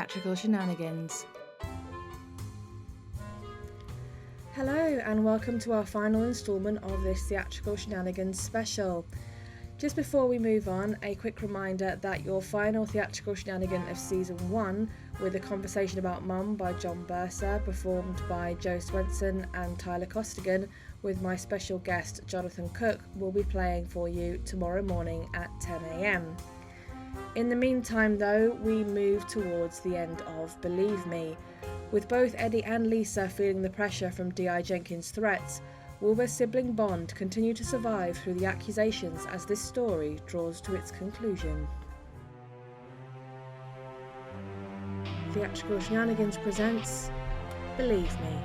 Theatrical Shenanigans. Hello and welcome to our final instalment of this Theatrical Shenanigans special. Just before we move on, a quick reminder that your final theatrical shenanigan of season 1, with a conversation about Mum by John Bursar, performed by Joe Swenson and Tyler Costigan, with my special guest Jonathan Cook, will be playing for you tomorrow morning at 10 a.m. In the meantime though, we move towards the end of Believe Me. With both Eddie and Lisa feeling the pressure from D.I. Jenkins' threats, will their sibling bond continue to survive through the accusations as this story draws to its conclusion? Theatrical Shenanigans presents Believe Me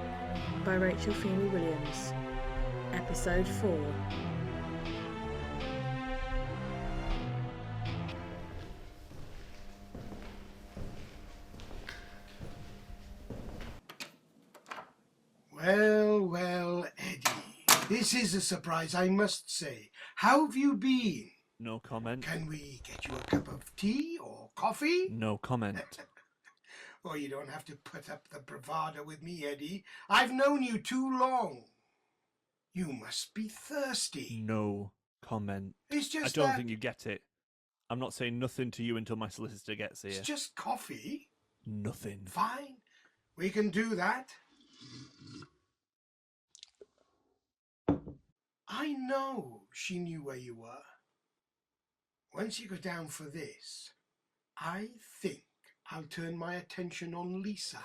by Rachel Feeny-Williams, Episode 4. Well, Eddie, this is a surprise, I must say. How have you been? No comment. Can we get you a cup of tea or coffee? No comment. Oh, you don't have to put up the bravado with me, Eddie. I've known you too long. You must be thirsty. No comment. It's just I don't think you get it. I'm not saying nothing to you until my solicitor gets here. It's just coffee. Nothing. Fine. We can do that. I know she knew where you were. Once you go down for this, I think I'll turn my attention on Lisa.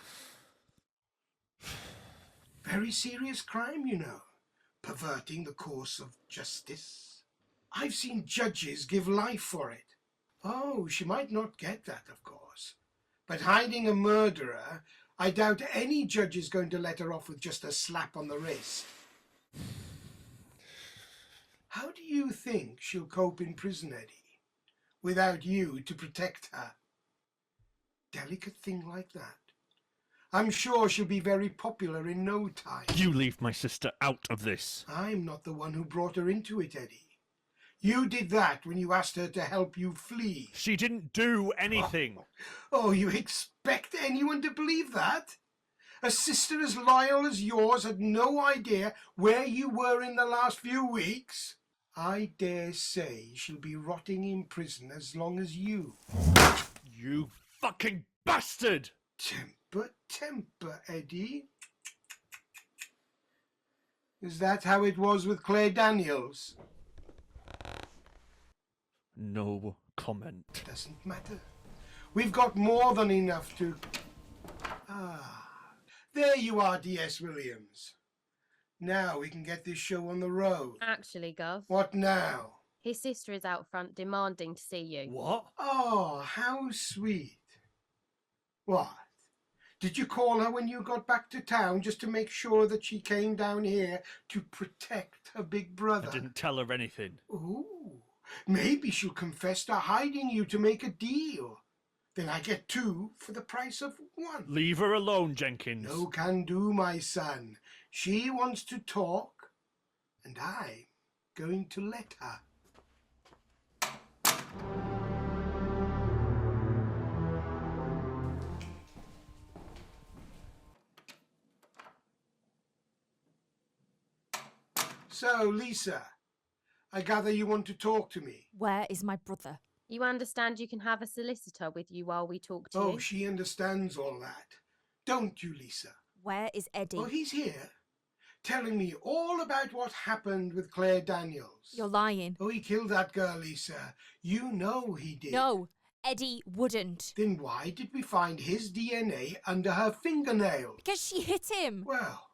Very serious crime, you know. Perverting the course of justice. I've seen judges give life for it. Oh, she might not get that, of course. But hiding a murderer, I doubt any judge is going to let her off with just a slap on the wrist. How do you think she'll cope in prison, Eddie, without you to protect her? Delicate thing like that. I'm sure she'll be very popular in no time. You leave my sister out of this. I'm not the one who brought her into it, Eddie. You did that when you asked her to help you flee. She didn't do anything. Oh, you expect anyone to believe that? A sister as loyal as yours had no idea where you were in the last few weeks? I dare say she'll be rotting in prison as long as you. You fucking bastard! Temper, Eddie. Is that how it was with Claire Daniels? No comment. Doesn't matter. We've got more than enough to... There you are, D.S. Williams. Now we can get this show on the road. Actually, Gov, What now? his sister is out front demanding to see you. What? Oh, how sweet. What? Did you call her when you got back to town just to make sure that she came down here to protect her big brother? I didn't tell her anything. Ooh, maybe she'll confess to hiding you to make a deal. Then I get 2 for the price of 1. Leave her alone, Jenkins. No can do, my son. She wants to talk, and I'm going to let her. So, Lisa, I gather you want to talk to me. Where is my brother? You understand you can have a solicitor with you while we talk to Oh, you? she understands all that. Don't you, Lisa? Where is Eddie? Oh, he's here, telling me all about what happened with Claire Daniels. You're lying. Oh, he killed that girl, Lisa. You know he did. No, Eddie wouldn't. Then why did we find his DNA under her fingernail? Because she hit him. Well,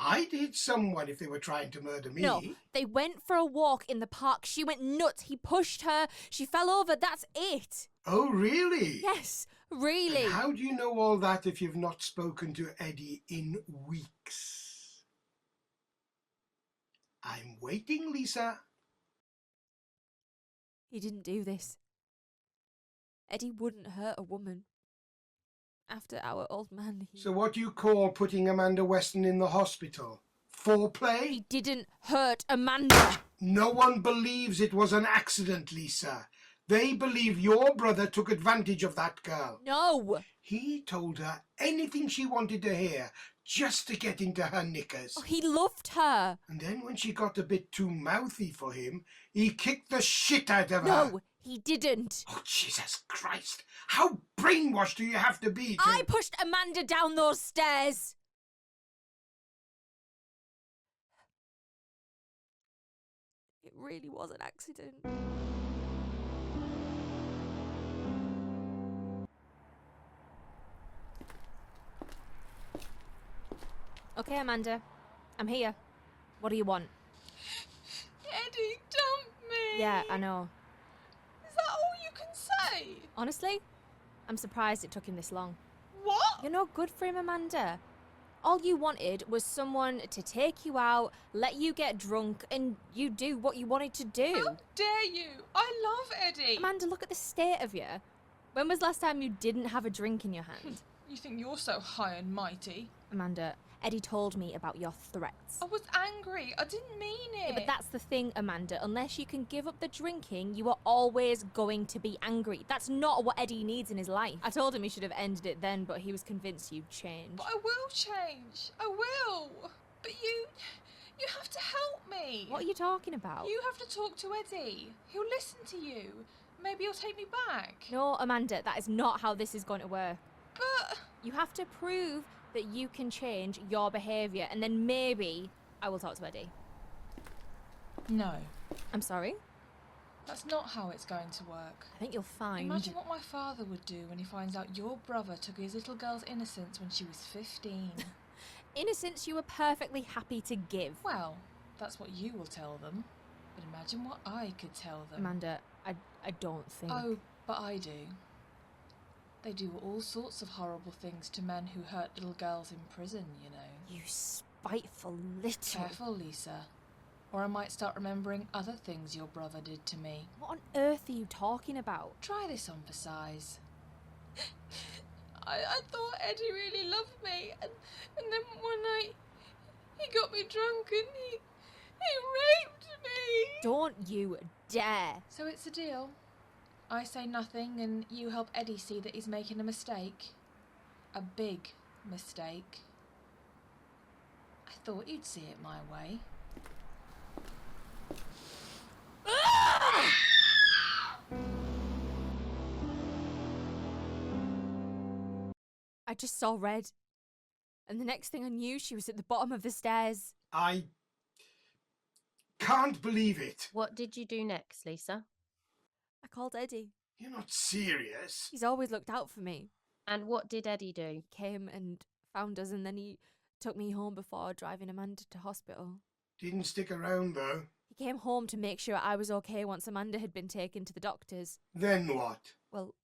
I'd hit someone if they were trying to murder me. No, they went for a walk in the park. She went nuts. He pushed her. She fell over. That's it. Oh, really? Yes, really. And how do you know all that if you've not spoken to Eddie in weeks? I'm waiting, Lisa. He didn't do this. Eddie wouldn't hurt a woman. After our old man, So what do you call putting Amanda Weston in the hospital? Foreplay? He didn't hurt Amanda. No one believes it was an accident, Lisa. They believe your brother took advantage of that girl. No! He told her anything she wanted to hear just to get into her knickers. Oh, he loved her. And then when she got a bit too mouthy for him, he kicked the shit out of her. No, he didn't. Oh, Jesus Christ. How brainwashed do you have to be to... I pushed Amanda down those stairs. It really was an accident. Okay, Amanda. I'm here. What do you want? Eddie dumped me. Yeah, I know. Is that all you can say? Honestly, I'm surprised it took him this long. What? You're no good for him, Amanda. All you wanted was someone to take you out, let you get drunk, and you do what you wanted to do. How dare you? I love Eddie. Amanda, look at the state of you. When was the last time you didn't have a drink in your hand? You think you're so high and mighty? Amanda, Eddie told me about your threats. I was angry. I didn't mean it. Yeah, but that's the thing, Amanda. Unless you can give up the drinking, you are always going to be angry. That's not what Eddie needs in his life. I told him he should have ended it then, but he was convinced you'd change. But I will change. I will. But you have to help me. What are you talking about? You have to talk to Eddie. He'll listen to you. Maybe he'll take me back. No, Amanda, that is not how this is going to work. But... You have to prove that you can change your behaviour, and then maybe I will talk to Eddie. No. I'm sorry? That's not how it's going to work. I think you'll find... Imagine what my father would do when he finds out your brother took his little girl's innocence when she was 15. Innocence you were perfectly happy to give. Well, that's what you will tell them. But imagine what I could tell them. Amanda, I don't think... Oh, but I do. They do all sorts of horrible things to men who hurt little girls in prison, you know. You spiteful little... Careful, Lisa. Or I might start remembering other things your brother did to me. What on earth are you talking about? Try this on for size. I thought Eddie really loved me, and then one night he got me drunk and he raped me. Don't you dare. So it's a deal. I say nothing and you help Eddie see that he's making a mistake. A big mistake. I thought you'd see it my way. I just saw red. And the next thing I knew, she was at the bottom of the stairs. I can't believe it. What did you do next, Lisa? I called Eddie. You're not serious. He's always looked out for me. And what did Eddie do? Came and found us, and then he took me home before driving Amanda to hospital. Didn't stick around, though. He came home to make sure I was okay once Amanda had been taken to the doctors. Then what? Well,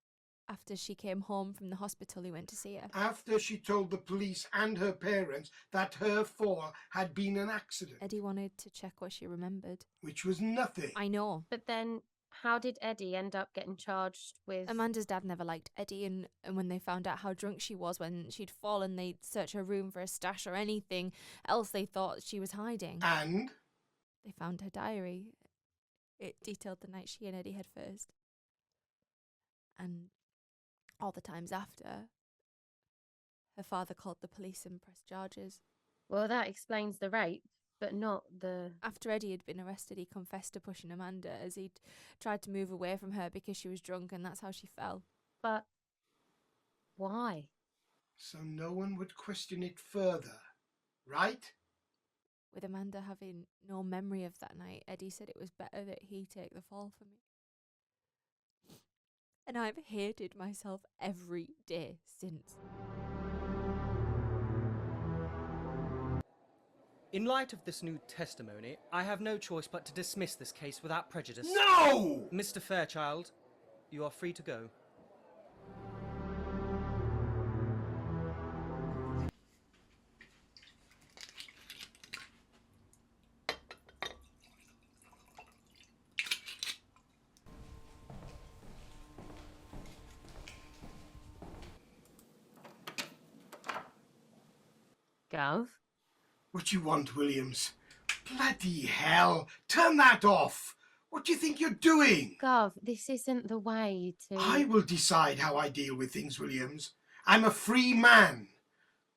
after she came home from the hospital, he went to see her. After she told the police and her parents that her fall had been an accident. Eddie wanted to check what she remembered. Which was nothing. I know. But then, how did Eddie end up getting charged with... Amanda's dad never liked Eddie, and when they found out how drunk she was when she'd fallen, they'd search her room for a stash or anything else they thought she was hiding. And? They found her diary. It detailed the night she and Eddie had first. And all the times after, her father called the police and pressed charges. Well, that explains the rape, but not the... After Eddie had been arrested, he confessed to pushing Amanda as he'd tried to move away from her because she was drunk, and that's how she fell. But why? So no one would question it further, right? With Amanda having no memory of that night, Eddie said it was better that he take the fall for me. And I've hated myself every day since. In light of this new testimony, I have no choice but to dismiss this case without prejudice. No! Mr. Fairchild, you are free to go. Gov? What do you want, Williams? Bloody hell! Turn that off! What do you think you're doing? Gov, this isn't the way to... I will decide how I deal with things, Williams. I'm a free man.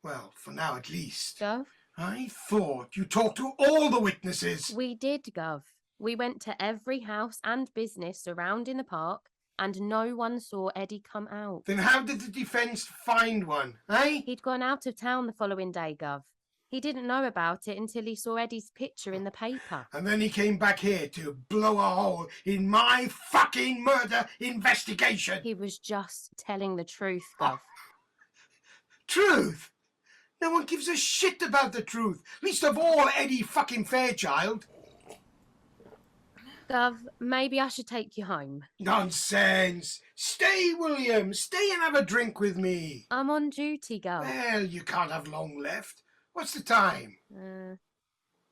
Well, for now at least. Gov? I thought you talked to all the witnesses. We did, Gov. We went to every house and business surrounding the park, and no one saw Eddie come out. Then how did the defence find one, eh? He'd gone out of town the following day, Gov. He didn't know about it until he saw Eddie's picture in the paper. And then he came back here to blow a hole in my fucking murder investigation. He was just telling the truth, Gov. Truth? No one gives a shit about the truth. Least of all Eddie fucking Fairchild. Gov, maybe I should take you home. Nonsense. Stay, William. Stay and have a drink with me. I'm on duty, Gov. Well, you can't have long left. What's the time?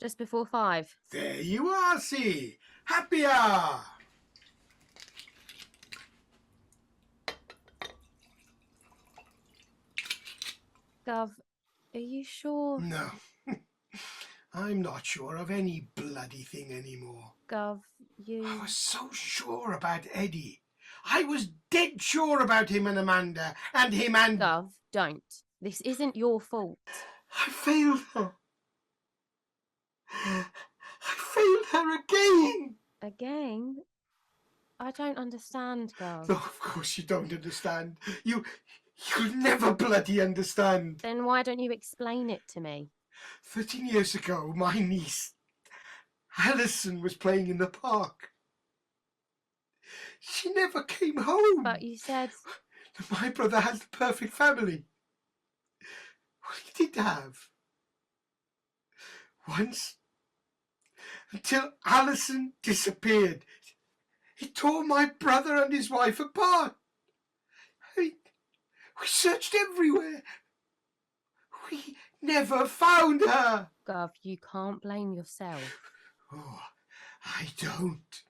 Just before 5. There you are, see. Happy hour. Gov, are you sure? No. I'm not sure of any bloody thing anymore. Gov, you... I was so sure about Eddie. I was dead sure about him and Amanda, and him and... Gov, don't. This isn't your fault. I failed her. I failed her again. Again? I don't understand, Gov. No, of course you don't understand. You'll never bloody understand. Then why don't you explain it to me? 13 years ago, my niece, Alison, was playing in the park. She never came home. But you said... My brother has the perfect family. Well, he did have. Once. Until Alison disappeared. He tore my brother and his wife apart. We searched everywhere. We never found her. Gov, you can't blame yourself. Oh, I don't.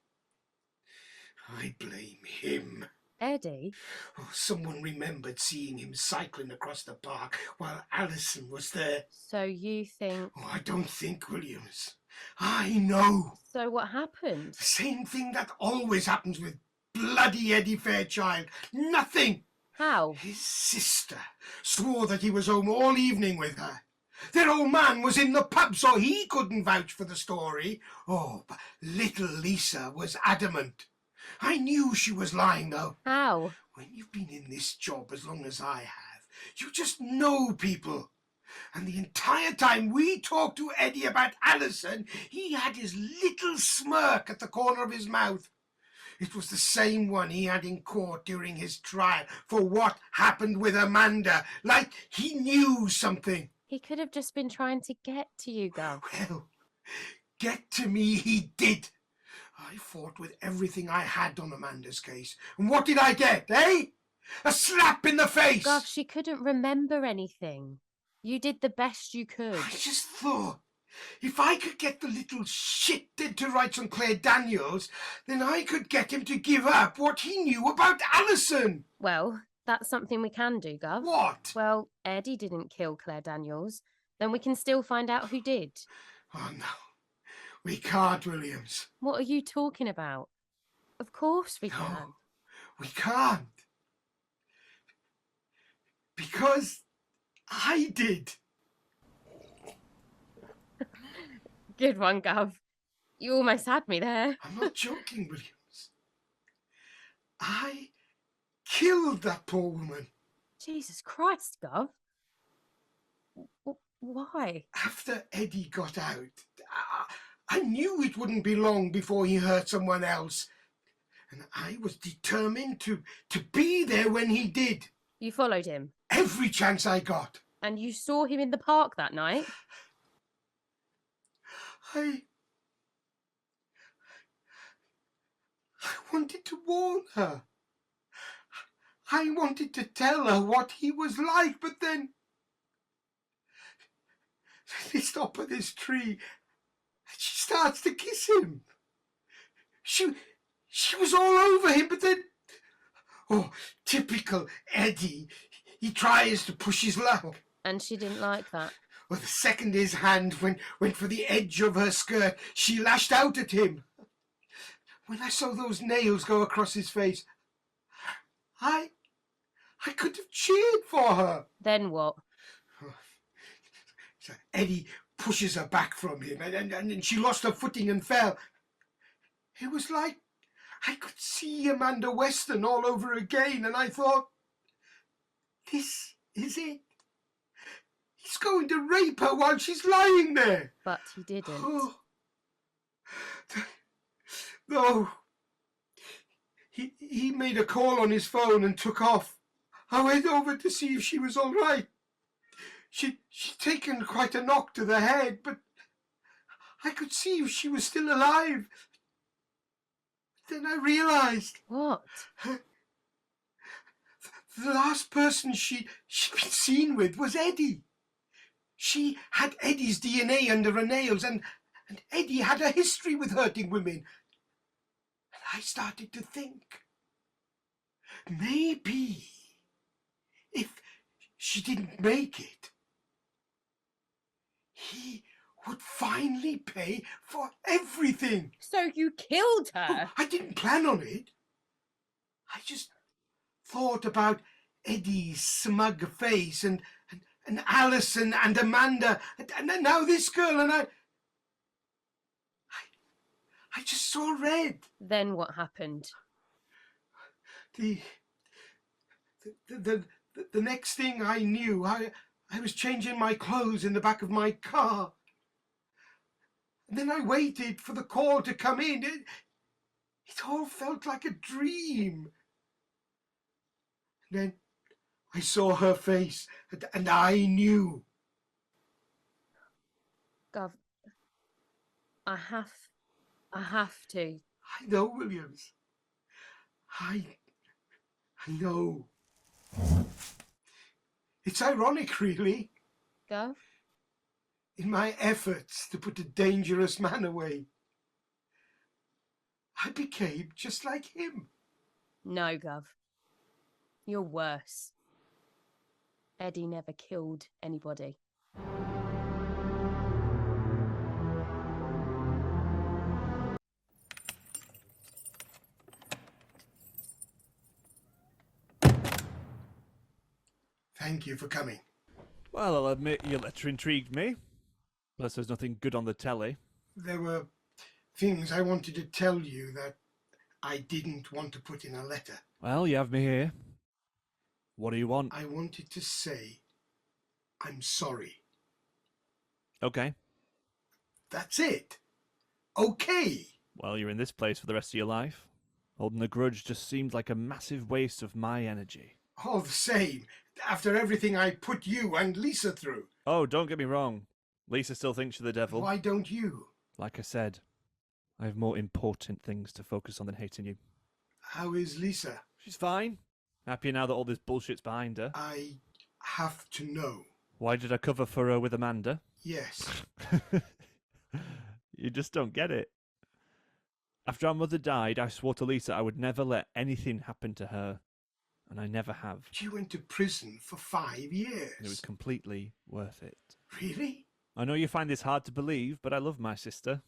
I blame him. Eddie? Oh, someone remembered seeing him cycling across the park while Alison was there. So you think... Oh, I don't think, Williams. I know. So what happened? The same thing that always happens with bloody Eddie Fairchild. Nothing. How? His sister swore that he was home all evening with her. Their old man was in the pub, so he couldn't vouch for the story. Oh, but little Lisa was adamant. I knew she was lying, though. How? When you've been in this job as long as I have, you just know people. And the entire time we talked to Eddie about Alison, he had his little smirk at the corner of his mouth. It was the same one he had in court during his trial for what happened with Amanda, like he knew something. He could have just been trying to get to you, Gov. Well, get to me he did. I fought with everything I had on Amanda's case. And what did I get, eh? A slap in the face! Gov, she couldn't remember anything. You did the best you could. I just thought, if I could get the little shit dead to rights on Claire Daniels, then I could get him to give up what he knew about Alison. Well, that's something we can do, Gov. What? Well, Eddie didn't kill Claire Daniels. Then we can still find out who did. Oh, no. We can't, Williams. What are you talking about? Of course we No, can. we can't. Because I did. Good one, Gov. You almost had me there. I'm not joking, Williams. I killed that poor woman. Jesus Christ, Gov. Why? After Eddie got out, I knew it wouldn't be long before he hurt someone else. And I was determined to be there when he did. You followed him? Every chance I got. And you saw him in the park that night? I wanted to warn her. I wanted to tell her what he was like, but then they stop at this tree and she starts to kiss him. She was all over him, but then, oh, typical Eddie, he tries to push his luck. And she didn't like that. Well, the second his hand went for the edge of her skirt, she lashed out at him. When I saw those nails go across his face, I could have cheered for her. Then what? So Eddie pushes her back from him, and she lost her footing and fell. It was like I could see Amanda Weston all over again, and I thought, this is it. He's going to rape her while she's lying there. But he didn't. Oh. No. He made a call on his phone and took off. I went over to see if she was all right. She'd taken quite a knock to the head, but I could see if she was still alive. Then I realised What? the last person she'd been seen with was Eddie. She had Eddie's DNA under her nails, and Eddie had a history with hurting women. And I started to think, maybe if she didn't make it, he would finally pay for everything. So you killed her? Oh, I didn't plan on it. I just thought about Eddie's smug face and Alison and Amanda and now this girl, and I just saw red. Then what happened? The next thing I knew, I was changing my clothes in the back of my car. And then I waited for the call to come in. It all felt like a dream. And then I saw her face, and I knew. Gov, I have to. I know, Williams. I know. It's ironic, really. Gov? In my efforts to put a dangerous man away, I became just like him. No, Gov. You're worse. Eddie never killed anybody. Thank you for coming. Well, I'll admit your letter intrigued me. Plus, there's nothing good on the telly. There were things I wanted to tell you that I didn't want to put in a letter. Well, you have me here. What do you want? I wanted to say I'm sorry. Okay. That's it. Okay. Well, you're in this place for the rest of your life. Holding a grudge just seemed like a massive waste of my energy. All the same, after everything I put you and Lisa through. Oh, don't get me wrong. Lisa still thinks you're the devil. Why don't you? Like I said, I have more important things to focus on than hating you. How is Lisa? She's fine. Happier now that all this bullshit's behind her. I have to know. Why did I cover for her with Amanda? Yes. You just don't get it. After our mother died, I swore to Lisa I would never let anything happen to her. And I never have. She went to prison for 5 years. It was completely worth it. Really? I know you find this hard to believe, but I love my sister.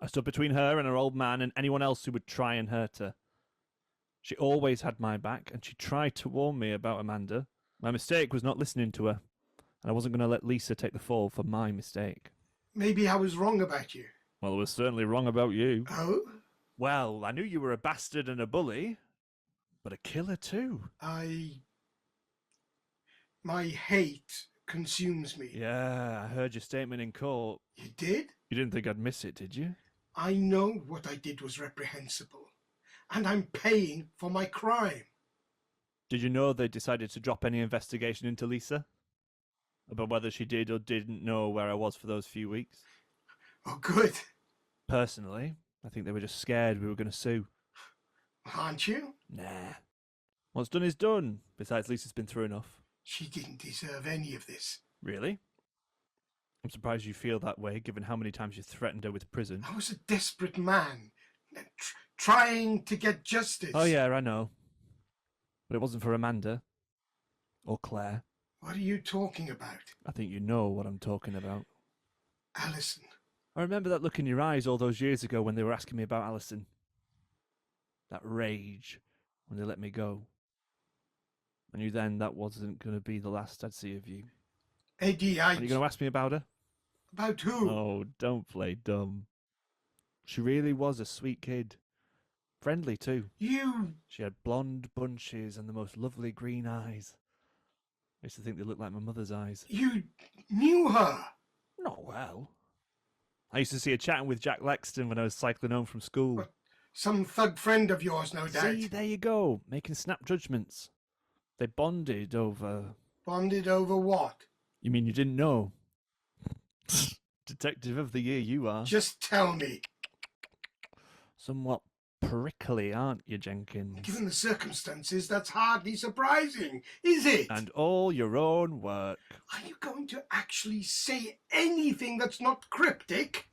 I stood between her and her old man and anyone else who would try and hurt her. She always had my back, and she tried to warn me about Amanda. My mistake was not listening to her, and I wasn't going to let Lisa take the fall for my mistake. Maybe I was wrong about you. Well, I was certainly wrong about you. Oh? Well, I knew you were a bastard and a bully, but a killer too. My hate consumes me. Yeah, I heard your statement in court. You did? You didn't think I'd miss it, did you? I know what I did was reprehensible, and I'm paying for my crime. Did you know they decided to drop any investigation into Lisa? About whether she did or didn't know where I was for those few weeks? Oh, good. Personally, I think they were just scared we were going to sue. Aren't you? Nah. What's done is done. Besides, Lisa's been through enough. She didn't deserve any of this. Really? I'm surprised you feel that way, given how many times you threatened her with prison. I was a desperate man, trying to get justice. Oh yeah, I know. But it wasn't for Amanda. Or Claire. What are you talking about? I think you know what I'm talking about. Alison. I remember that look in your eyes all those years ago when they were asking me about Alison. that rage when they let me go. I knew then that wasn't going to be the last I'd see of you. Eddie, Are you going to ask me about her? About who? Oh, don't play dumb. She really was a sweet kid. Friendly, too. You... She had blonde bunches and the most lovely green eyes. I used to think they looked like my mother's eyes. You knew her? Not well. I used to see her chatting with Jack Lexton when I was cycling home from school. What? Some thug friend of yours, no doubt. See, there you go, making snap judgments. They bonded over... Bonded over what? You mean you didn't know? Detective of the year you are. Just tell me. Somewhat prickly, aren't you, Jenkins? Given the circumstances, that's hardly surprising, is it? And all your own work. Are you going to actually say anything that's not cryptic?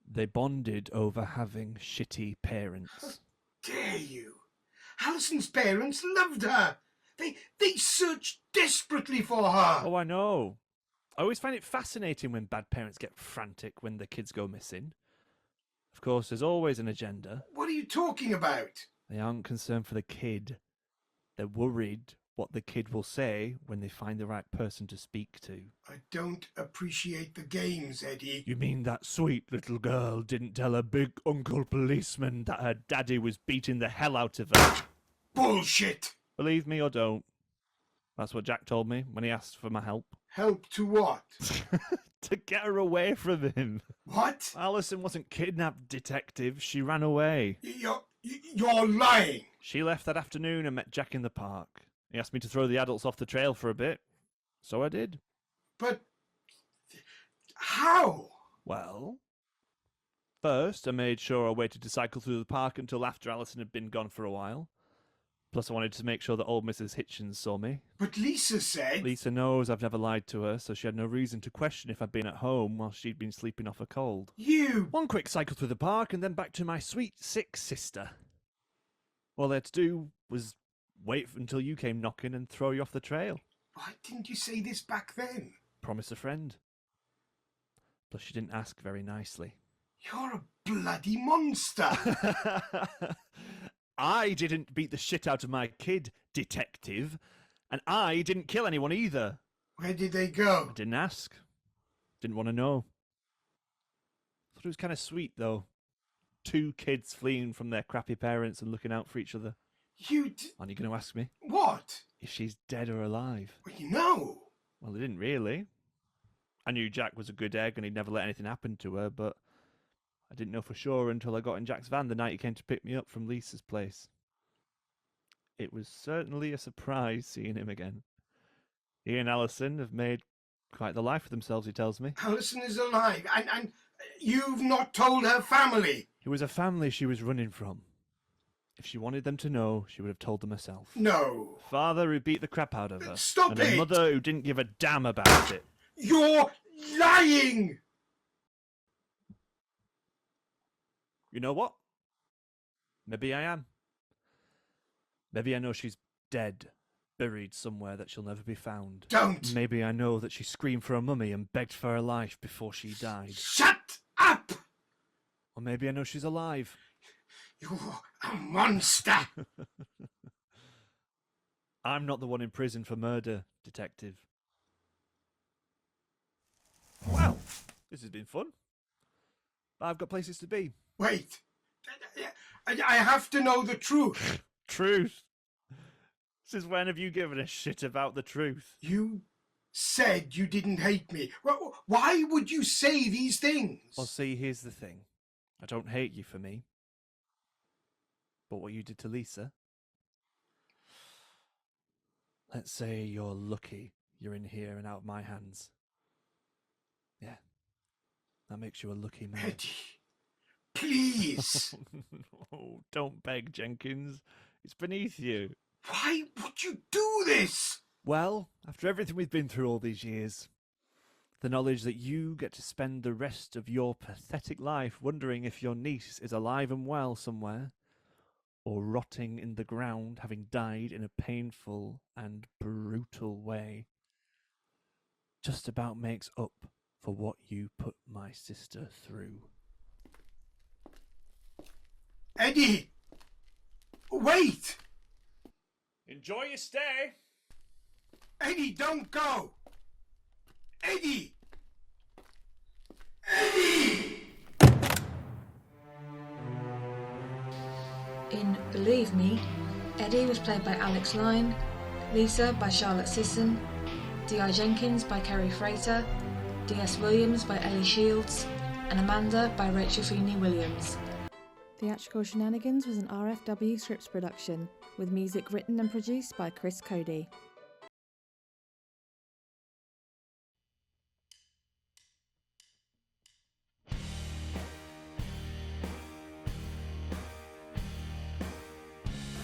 They bonded over having shitty parents. How dare you? Alison's parents loved her. They searched desperately for her. Oh, I know. I always find it fascinating when bad parents get frantic when their kids go missing. Of course, there's always an agenda. What are you talking about? They aren't concerned for the kid. They're worried what the kid will say when they find the right person to speak to. I don't appreciate the games, Eddie. You mean that sweet little girl didn't tell her big uncle policeman that her daddy was beating the hell out of her? Bullshit! Believe me or don't. That's what Jack told me when he asked for my help. Help to what? To get her away from him. What? Alison wasn't kidnapped, detective. She ran away. You're lying. She left that afternoon and met Jack in the park. He asked me to throw the adults off the trail for a bit. So I did. But how? Well, first I made sure I waited to cycle through the park until after Alison had been gone for a while. Plus I wanted to make sure that old Mrs. Hitchens saw me. But Lisa said... Lisa knows I've never lied to her, so she had no reason to question if I'd been at home while she'd been sleeping off a cold. You... One quick cycle through the park and then back to my sweet, sick sister. All they had to do was wait until you came knocking and throw you off the trail. Why didn't you say this back then? Promise a friend. Plus she didn't ask very nicely. You're a bloody monster. I didn't beat the shit out of my kid, detective. And I didn't kill anyone either. Where did they go? I didn't ask. Didn't want to know. Thought it was kind of sweet, though. 2 kids fleeing from their crappy parents and looking out for each other. Aren't you going to ask me? What? If she's dead or alive. Well, you know. Well, they didn't really. I knew Jack was a good egg and he'd never let anything happen to her, but I didn't know for sure until I got in Jack's van the night he came to pick me up from Lisa's place. It was certainly a surprise seeing him again. He and Alison have made quite the life for themselves, he tells me. Alison is alive, and you've not told her family. It was a family she was running from. If she wanted them to know, she would have told them herself. No. Father who beat the crap out of her. Stop and it! a mother who didn't give a damn about it. You're lying! You know what? Maybe I am. Maybe I know she's dead, buried somewhere that she'll never be found. Don't! Maybe I know that she screamed for a mummy and begged for her life before she died. Shut up! Or maybe I know she's alive. You're a monster! I'm not the one in prison for murder, detective. Well, this has been fun. I've got places to be. Wait. I have to know the truth. Truth? Since when have you given a shit about the truth? You said you didn't hate me. Well, why would you say these things? Well, see, here's the thing. I don't hate you for me. But what you did to Lisa... Let's say you're lucky you're in here and out of my hands. Yeah. That makes you a lucky man. Eddie, please. Oh, don't beg, Jenkins. It's beneath you. Why would you do this? Well, after everything we've been through all these years, the knowledge that you get to spend the rest of your pathetic life wondering if your niece is alive and well somewhere, or rotting in the ground having died in a painful and brutal way, just about makes up for what you put my sister through. Eddie! Wait! Enjoy your stay. Eddie, don't go! Eddie! Eddie! In Believe Me, Eddie was played by Lyne, Lisa by Charlotte Sisson, D.I. Jenkins by Kerry Frater, D.S. Williams by Ellie Shields, and Amanda by Rachel Feeny-Williams. Theatrical Shenanigans was an RFW Scripts production, with music written and produced by Chris Cody.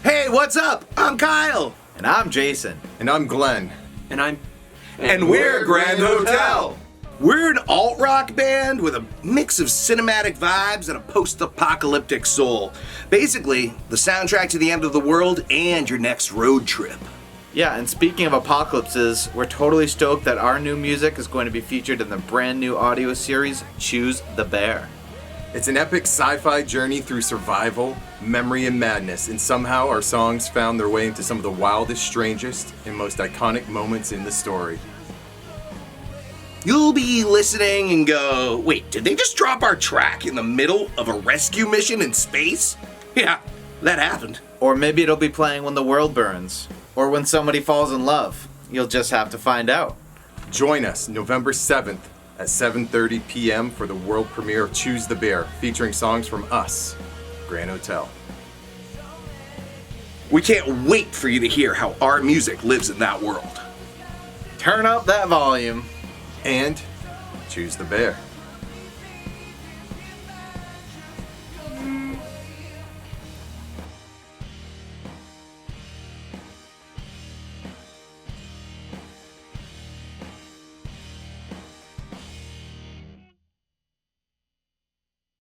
Hey, what's up? I'm Kyle. And I'm Jason. And I'm Glenn. And we're Grand Hotel. We're an alt-rock band with a mix of cinematic vibes and a post-apocalyptic soul. Basically, the soundtrack to the end of the world and your next road trip. Yeah, and speaking of apocalypses, we're totally stoked that our new music is going to be featured in the brand new audio series, Choose the Bear. It's an epic sci-fi journey through survival, memory, and madness, and somehow our songs found their way into some of the wildest, strangest, and most iconic moments in the story. You'll be listening and go, wait, did they just drop our track in the middle of a rescue mission in space? Yeah, that happened. Or maybe it'll be playing when the world burns, or when somebody falls in love. You'll just have to find out. Join us November 7th at 7:30 p.m. for the world premiere of Choose the Bear, featuring songs from us, Grand Hotel. We can't wait for you to hear how our music lives in that world. Turn up that volume. And choose the bear.